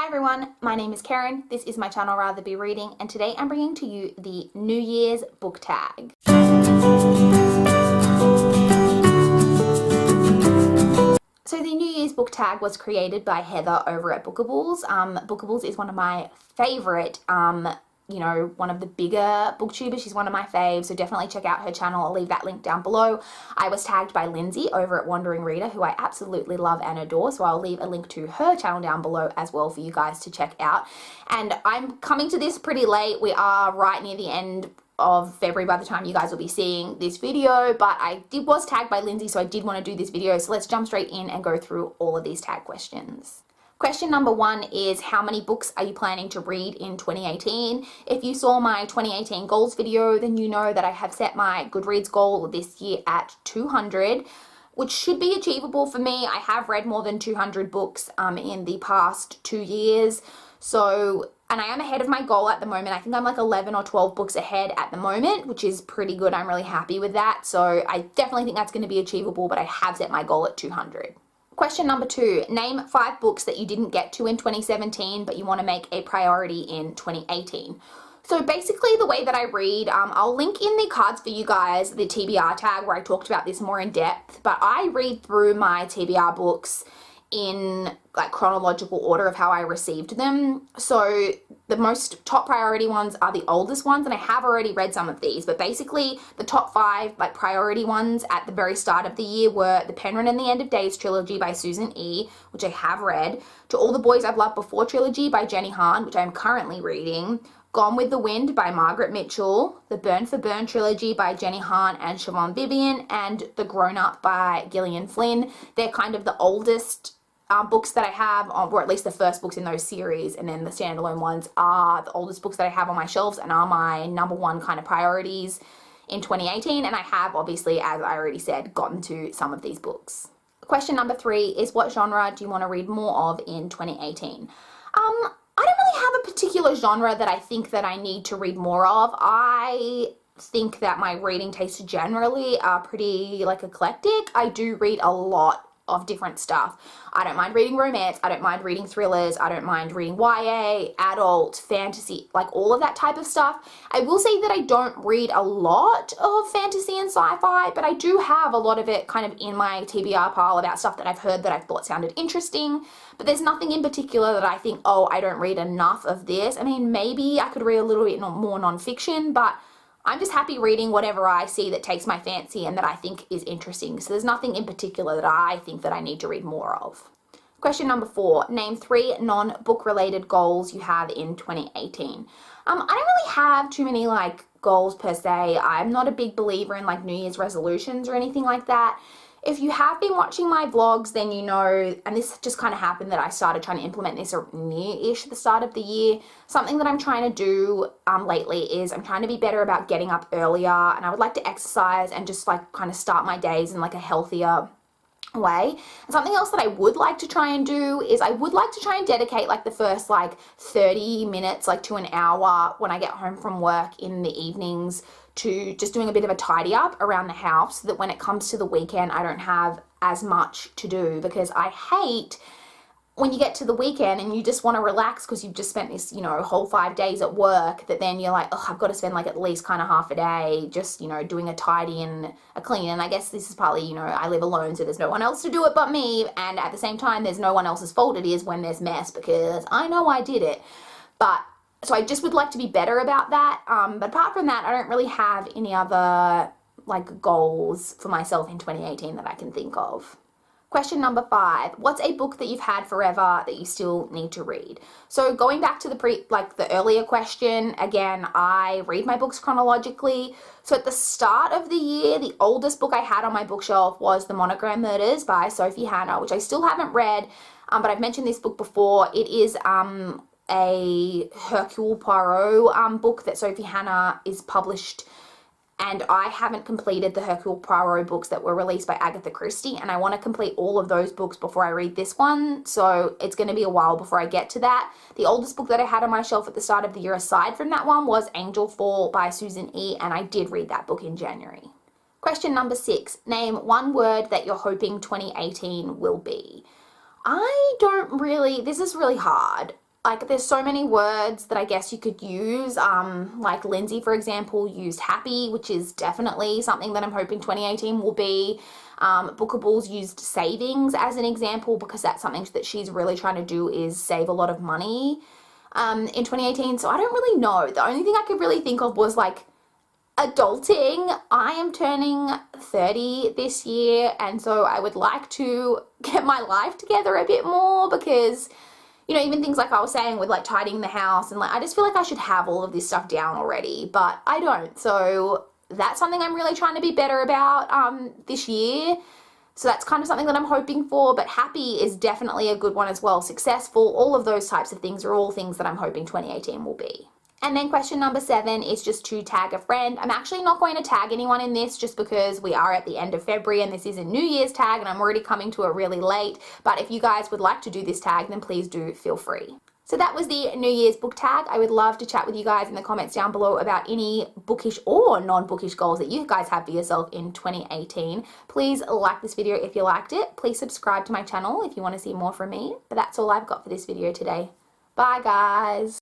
Hi everyone, my name is Karen, this is my channel Rather Be Reading, and today I'm bringing to you the New Year's book tag. So the New Year's book tag was created by Heather over at Bookables. Bookables is one of my favourite, one of the bigger booktubers. She's one of my faves, so definitely check out her channel. I'll leave that link down below. I was tagged by Lindsay over at Wandering Reader, who I absolutely love and adore, so I'll leave a link to her channel down below as well for you guys to check out. And I'm coming to this pretty late. We are right near the end of February by the time you guys will be seeing this video, but I was tagged by Lindsay, so I did want to do this video, so let's jump straight in and go through all of these tag questions. Question number one is, how many books are you planning to read in 2018? If you saw my 2018 goals video, then you know that I have set my Goodreads goal this year at 200, which should be achievable for me. I have read more than 200 books in the past 2 years, and I am ahead of my goal at the moment. I think I'm like 11 or 12 books ahead at the moment, which is pretty good. I'm really happy with that. So I definitely think that's going to be achievable, but I have set my goal at 200. Question number two, name 5 books that you didn't get to in 2017, but you want to make a priority in 2018. So basically the way that I read, I'll link in the cards for you guys, the TBR tag where I talked about this more in depth, but I read through my TBR books in like chronological order of how I received them. So the most top priority ones are the oldest ones, and I have already read some of these, but basically the top 5 like priority ones at the very start of the year were the Penryn and the End of Days trilogy by Susan E., which I have read, To All the Boys I've Loved Before trilogy by Jenny Han, which I'm currently reading, Gone with the Wind by Margaret Mitchell, the Burn for Burn trilogy by Jenny Han and Siobhan Vivian, and The Grown Up by Gillian Flynn. They're kind of the oldest books that I have, or at least the first books in those series, and then the standalone ones are the oldest books that I have on my shelves and are my number one kind of priorities in 2018, and I have obviously, as I already said, gotten to some of these books. Question number 3 is, what genre do you want to read more of in 2018? I don't really have a particular genre that I think that I need to read more of. I think that my reading tastes generally are pretty like eclectic. I do read a lot of different stuff. I don't mind reading romance, I don't mind reading thrillers, I don't mind reading YA, adult, fantasy, like all of that type of stuff. I will say that I don't read a lot of fantasy and sci-fi, but I do have a lot of it kind of in my TBR pile about stuff that I've heard that I've thought sounded interesting, but there's nothing in particular that I think, oh, I don't read enough of this. I mean, maybe I could read a little bit more nonfiction, but I'm just happy reading whatever I see that takes my fancy and that I think is interesting. So there's nothing in particular that I think that I need to read more of. Question number 4, name 3 non-book related goals you have in 2018. I don't really have too many like goals per se. I'm not a big believer in like New Year's resolutions or anything like that. If you have been watching my vlogs, then you know, and this just kind of happened that I started trying to implement this near-ish the start of the year. Something that I'm trying to do lately is I'm trying to be better about getting up earlier, and I would like to exercise and just like kind of start my days in like a healthier way. And something else that I would like to try and do is I would like to try and dedicate like the first like 30 minutes like to an hour when I get home from work in the evenings to just doing a bit of a tidy up around the house, so that when it comes to the weekend I don't have as much to do, because I hate when you get to the weekend and you just want to relax because you've just spent this, whole 5 days at work, that then you're like, oh, I've got to spend like at least kind of half a day just, doing a tidy and a clean. And I guess this is partly, I live alone, so there's no one else to do it but me. And at the same time, there's no one else's fault it is when there's mess, because I know I did it. So I just would like to be better about that. But apart from that, I don't really have any other like goals for myself in 2018 that I can think of. Question number 5, what's a book that you've had forever that you still need to read? So going back to the earlier question, again, I read my books chronologically. So at the start of the year, the oldest book I had on my bookshelf was The Monogram Murders by Sophie Hannah, which I still haven't read, but I've mentioned this book before. It is a Hercule Poirot book that Sophie Hannah is published, and I haven't completed the Hercule Poirot books that were released by Agatha Christie, and I want to complete all of those books before I read this one, so it's going to be a while before I get to that. The oldest book that I had on my shelf at the start of the year aside from that one was Angel Fall by Susan E., and I did read that book in January. Question number 6, name 1 word that you're hoping 2018 will be. This is really hard. like there's so many words that I guess you could use. Like Lindsay, for example, used happy, which is definitely something that I'm hoping 2018 will be. Bookables used savings as an example, because that's something that she's really trying to do, is save a lot of money in 2018. So I don't really know. The only thing I could really think of was like adulting. I am turning 30 this year, and so I would like to get my life together a bit more, because, you know, even things like I was saying with like tidying the house, and like I just feel like I should have all of this stuff down already, but I don't. So that's something I'm really trying to be better about this year. So that's kind of something that I'm hoping for. But happy is definitely a good one as well. Successful, all of those types of things are all things that I'm hoping 2018 will be. And then question number 7 is just to tag a friend. I'm actually not going to tag anyone in this, just because we are at the end of February and this is a New Year's tag and I'm already coming to it really late. But if you guys would like to do this tag, then please do feel free. So that was the New Year's book tag. I would love to chat with you guys in the comments down below about any bookish or non-bookish goals that you guys have for yourself in 2018. Please like this video if you liked it. Please subscribe to my channel if you want to see more from me. But that's all I've got for this video today. Bye guys.